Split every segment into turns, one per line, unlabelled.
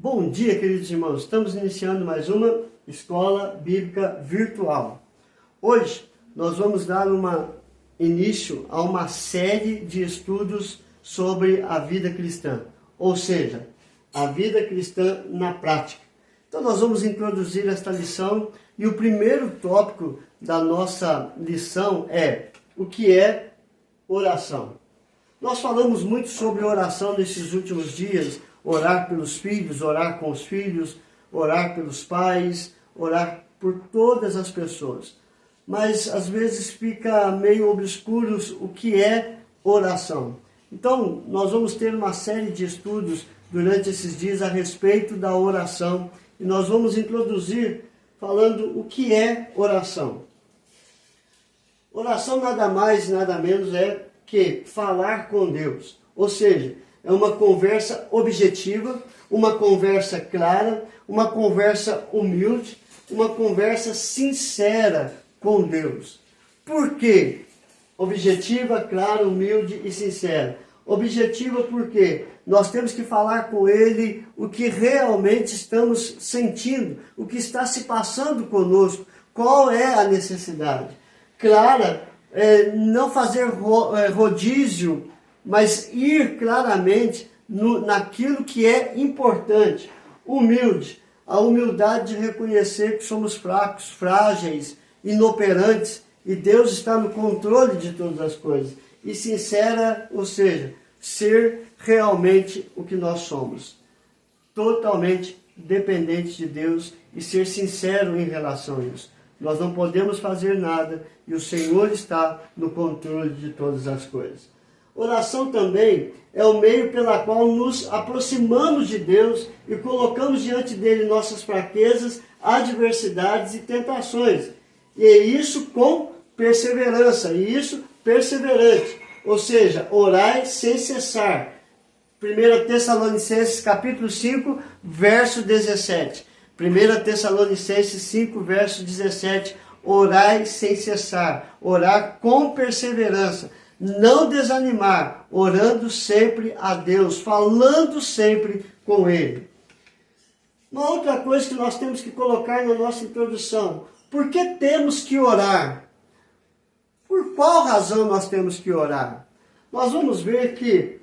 Bom dia, queridos irmãos. Estamos iniciando mais uma escola bíblica virtual. Hoje nós vamos dar início a uma série de estudos sobre a vida cristã, ou seja, a vida cristã na prática. Então nós vamos introduzir esta lição e o primeiro tópico da nossa lição é o que é oração. Nós falamos muito sobre oração nesses últimos dias, orar pelos filhos, orar com os filhos, orar pelos pais, orar por todas as pessoas. Mas às vezes fica meio obscuro o que é oração. Então nós vamos ter uma série de estudos durante esses dias a respeito da oração e nós vamos introduzir falando o que é oração. Oração nada mais, nada menos é que falar com Deus, ou seja, é uma conversa objetiva, uma conversa clara, uma conversa humilde, uma conversa sincera com Deus. Por quê? Objetiva, clara, humilde e sincera. Objetiva porque nós temos que falar com Ele o que realmente estamos sentindo, o que está se passando conosco, qual é a necessidade. Clara, não fazer rodízio, mas ir claramente naquilo que é importante. Humilde, a humildade de reconhecer que somos fracos, frágeis, inoperantes, e Deus está no controle de todas as coisas. E sincera, ou seja, ser realmente o que nós somos. Totalmente dependente de Deus e ser sincero em relação a isso. Nós não podemos fazer nada e o Senhor está no controle de todas as coisas. Oração também é o meio pela qual nos aproximamos de Deus e colocamos diante dele nossas fraquezas, adversidades e tentações. E é isso com perseverança, e isso perseverante. Ou seja, orai sem cessar. 1 Tessalonicenses capítulo 5, verso 17. 1 Tessalonicenses 5, verso 17. Orai sem cessar, orar com perseverança. Não desanimar, orando sempre a Deus, falando sempre com Ele. Uma outra coisa que nós temos que colocar na nossa introdução. Por que temos que orar? Por qual razão nós temos que orar? Nós vamos ver que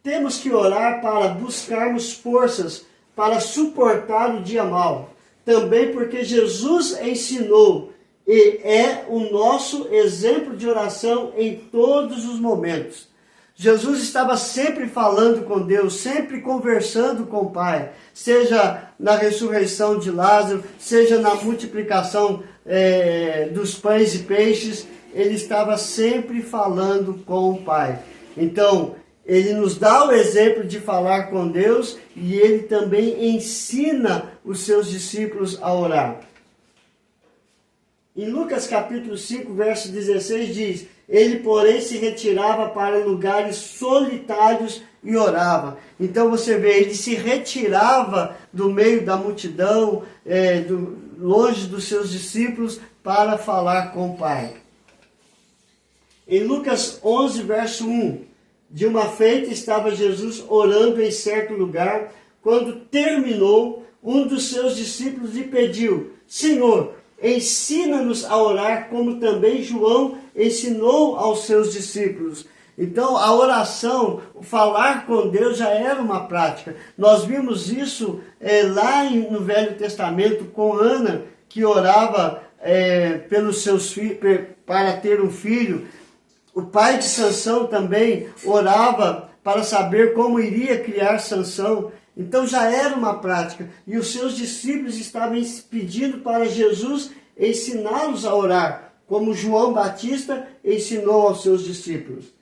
temos que orar para buscarmos forças para suportar o dia mau. Também porque Jesus ensinou e é o nosso exemplo de oração em todos os momentos. Jesus estava sempre falando com Deus, sempre conversando com o Pai, seja na ressurreição de Lázaro, seja na multiplicação dos pães e peixes, ele estava sempre falando com o Pai. Então, ele nos dá o exemplo de falar com Deus e ele também ensina os seus discípulos a orar. Em Lucas capítulo 5, verso 16 diz: ele, porém, se retirava para lugares solitários e orava. Então você vê, ele se retirava do meio da multidão, longe dos seus discípulos, para falar com o Pai. Em Lucas 11, verso 1, de uma feita estava Jesus orando em certo lugar, quando terminou, um dos seus discípulos lhe pediu: Senhor, ensina-nos a orar, como também João ensinou aos seus discípulos. Então, a oração, o falar com Deus já era uma prática. Nós vimos isso lá no Velho Testamento com Ana, que orava pelos seus filhos, para ter um filho. O pai de Sansão também orava para saber como iria criar Sansão. Então já era uma prática. E os seus discípulos estavam pedindo para Jesus ensiná-los a orar, como João Batista ensinou aos seus discípulos.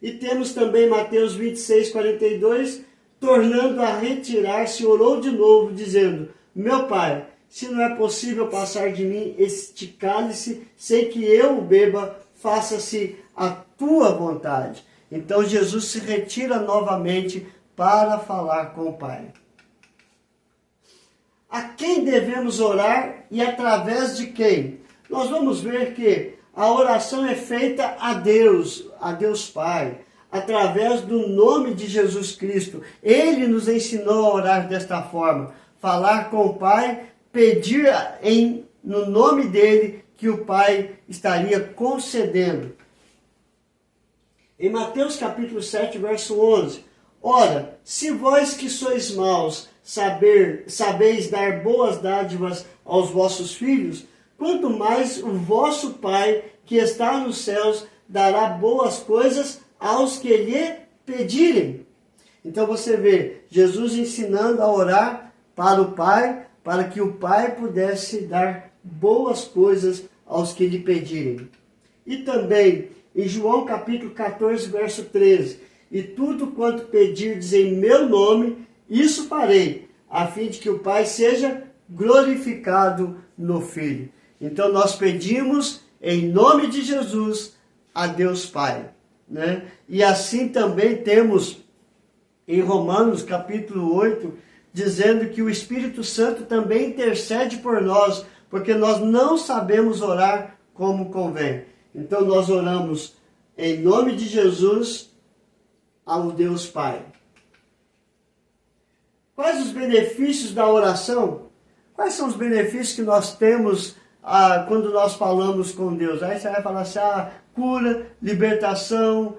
E temos também Mateus 26, 42, tornando a retirar-se, orou de novo, dizendo: meu Pai, se não é possível passar de mim este cálice, sem que eu o beba, faça-se a tua vontade. Então Jesus se retira novamente para falar com o Pai. A quem devemos orar e através de quem? Nós vamos ver que a oração é feita a Deus Pai, através do nome de Jesus Cristo. Ele nos ensinou a orar desta forma, falar com o Pai, pedir no nome dele que o Pai estaria concedendo. Em Mateus capítulo 7, verso 11, ora, se vós que sois maus sabeis dar boas dádivas aos vossos filhos, quanto mais o vosso Pai que está nos céus dará boas coisas aos que lhe pedirem. Então você vê Jesus ensinando a orar para o Pai, para que o Pai pudesse dar boas coisas aos que lhe pedirem. E também em João capítulo 14, verso 13, e tudo quanto pedirdes em meu nome, isso farei, a fim de que o Pai seja glorificado no Filho. Então nós pedimos em nome de Jesus a Deus Pai, né? E assim também temos em Romanos capítulo 8, dizendo que o Espírito Santo também intercede por nós, porque nós não sabemos orar como convém. Então nós oramos em nome de Jesus ao Deus Pai. Quais os benefícios da oração? Quais são os benefícios que nós temos quando nós falamos com Deus? Aí você vai falar assim, cura, libertação,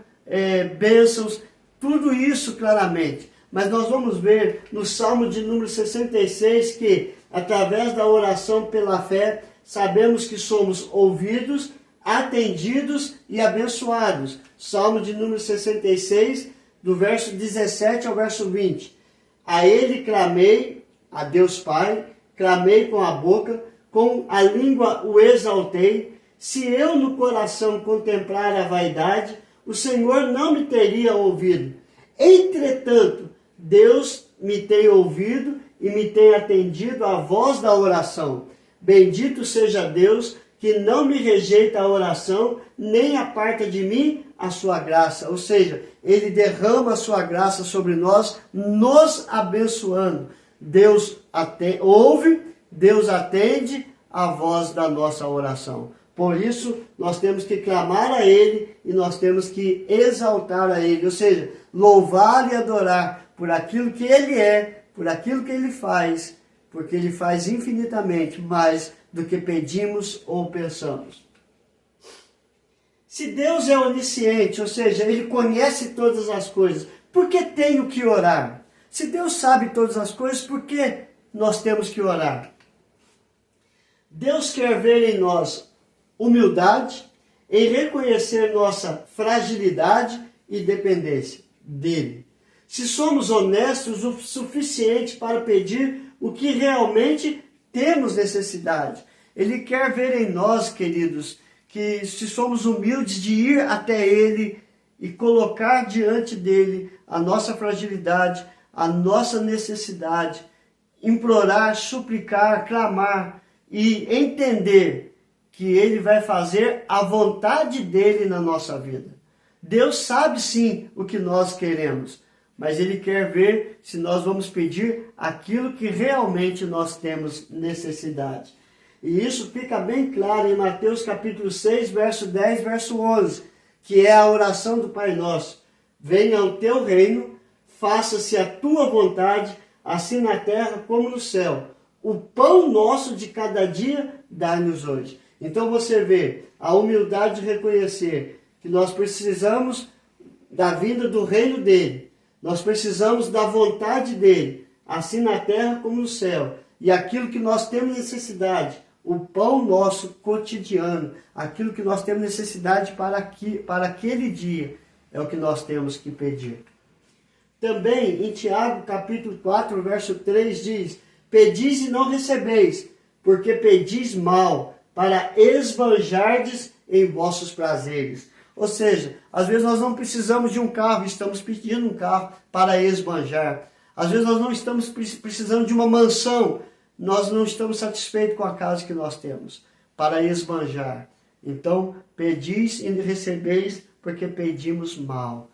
bênçãos, tudo isso claramente. Mas nós vamos ver no Salmo de número 66 que, através da oração pela fé, sabemos que somos ouvidos, atendidos e abençoados. Salmo de número 66, do verso 17 ao verso 20. A ele clamei, a Deus Pai, clamei com a boca, com a língua o exaltei. Se eu no coração contemplar a vaidade, o Senhor não me teria ouvido. Entretanto, Deus me tem ouvido e me tem atendido à voz da oração. Bendito seja Deus, que não me rejeita a oração, nem aparta de mim a sua graça. Ou seja, Ele derrama a sua graça sobre nós, nos abençoando. Deus ouve, Deus atende a voz da nossa oração. Por isso, nós temos que clamar a Ele e nós temos que exaltar a Ele. Ou seja, louvar e adorar por aquilo que Ele é, por aquilo que Ele faz, porque Ele faz infinitamente mais do que pedimos ou pensamos. Se Deus é onisciente, ou seja, Ele conhece todas as coisas, por que tenho que orar? Se Deus sabe todas as coisas, por que nós temos que orar? Deus quer ver em nós humildade, em reconhecer nossa fragilidade e dependência dEle. Se somos honestos o suficiente para pedir o que realmente temos necessidade. Ele quer ver em nós, queridos, que se somos humildes de ir até Ele e colocar diante dEle a nossa fragilidade, a nossa necessidade, implorar, suplicar, clamar e entender que Ele vai fazer a vontade dEle na nossa vida. Deus sabe sim o que nós queremos, mas Ele quer ver se nós vamos pedir aquilo que realmente nós temos necessidade. E isso fica bem claro em Mateus capítulo 6, verso 10, verso 11, que é a oração do Pai Nosso. Venha o teu reino, faça-se a tua vontade, assim na terra como no céu. O pão nosso de cada dia, dai-nos hoje. Então você vê a humildade de reconhecer que nós precisamos da vinda do reino dele. Nós precisamos da vontade dele, assim na terra como no céu. E aquilo que nós temos necessidade, o pão nosso cotidiano, aquilo que nós temos necessidade para aquele dia, é o que nós temos que pedir. Também em Tiago capítulo 4, verso 3 diz: pedis e não recebeis, porque pedis mal, para esbanjardes em vossos prazeres. Ou seja, às vezes nós não precisamos de um carro, estamos pedindo um carro para esbanjar. Às vezes nós não estamos precisando de uma mansão, nós não estamos satisfeitos com a casa que nós temos, para esbanjar. Então, pedis e recebeis, porque pedimos mal.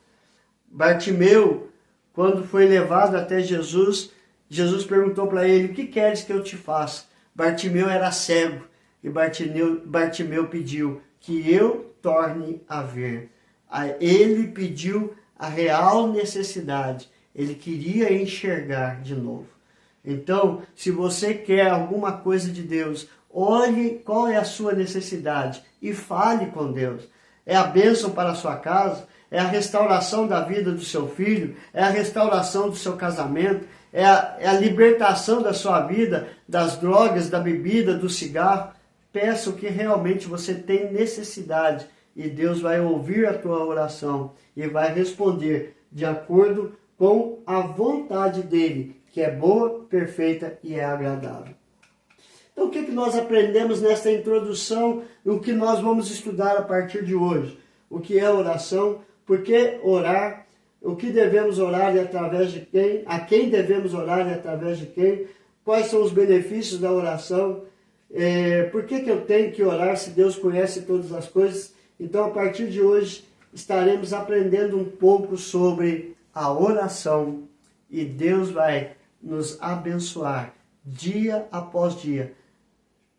Bartimeu, quando foi levado até Jesus, Jesus perguntou para ele: o que queres que eu te faça? Bartimeu era cego, e Bartimeu pediu que eu torne a ver. Ele pediu a real necessidade. Ele queria enxergar de novo. Então, se você quer alguma coisa de Deus, olhe qual é a sua necessidade e fale com Deus. É a bênção para a sua casa, é a restauração da vida do seu filho, é a restauração do seu casamento, é a libertação da sua vida, das drogas, da bebida, do cigarro. Peça o que realmente você tem necessidade e Deus vai ouvir a tua oração e vai responder de acordo com a vontade dele, que é boa, perfeita e é agradável. Então, o que nós aprendemos nesta introdução e o que nós vamos estudar a partir de hoje? O que é oração? Por que orar? O que devemos orar e através de quem? A quem devemos orar e através de quem? Quais são os benefícios da oração? Por que eu tenho que orar se Deus conhece todas as coisas? Então, a partir de hoje, estaremos aprendendo um pouco sobre a oração e Deus vai nos abençoar dia após dia,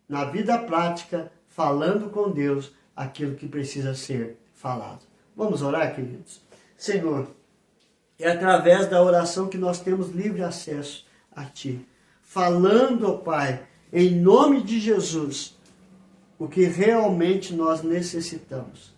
na vida prática, falando com Deus aquilo que precisa ser falado. Vamos orar, queridos? Senhor, é através da oração que nós temos livre acesso a Ti. Falando, ó Pai, em nome de Jesus, o que realmente nós necessitamos.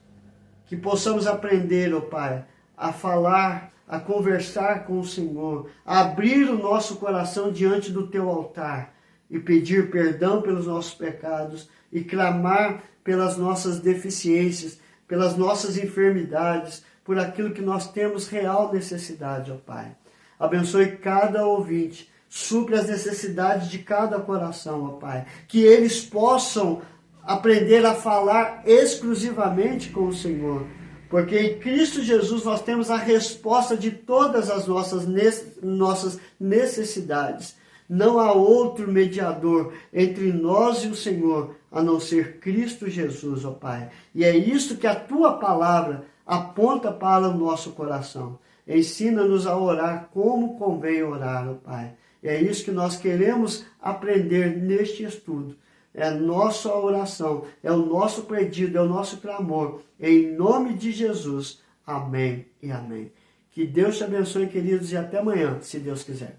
Que possamos aprender, ó Pai, a falar, a conversar com o Senhor, a abrir o nosso coração diante do Teu altar e pedir perdão pelos nossos pecados e clamar pelas nossas deficiências, pelas nossas enfermidades, por aquilo que nós temos real necessidade, ó Pai. Abençoe cada ouvinte, supre as necessidades de cada coração, ó Pai. Que eles possam aprender a falar exclusivamente com o Senhor. Porque em Cristo Jesus nós temos a resposta de todas as nossas necessidades. Não há outro mediador entre nós e o Senhor, a não ser Cristo Jesus, ó Pai. E é isso que a Tua palavra aponta para o nosso coração. Ensina-nos a orar como convém orar, ó Pai. E é isso que nós queremos aprender neste estudo. É a nossa oração, é o nosso pedido, é o nosso clamor. Em nome de Jesus. Amém e amém. Que Deus te abençoe, queridos, e até amanhã, se Deus quiser.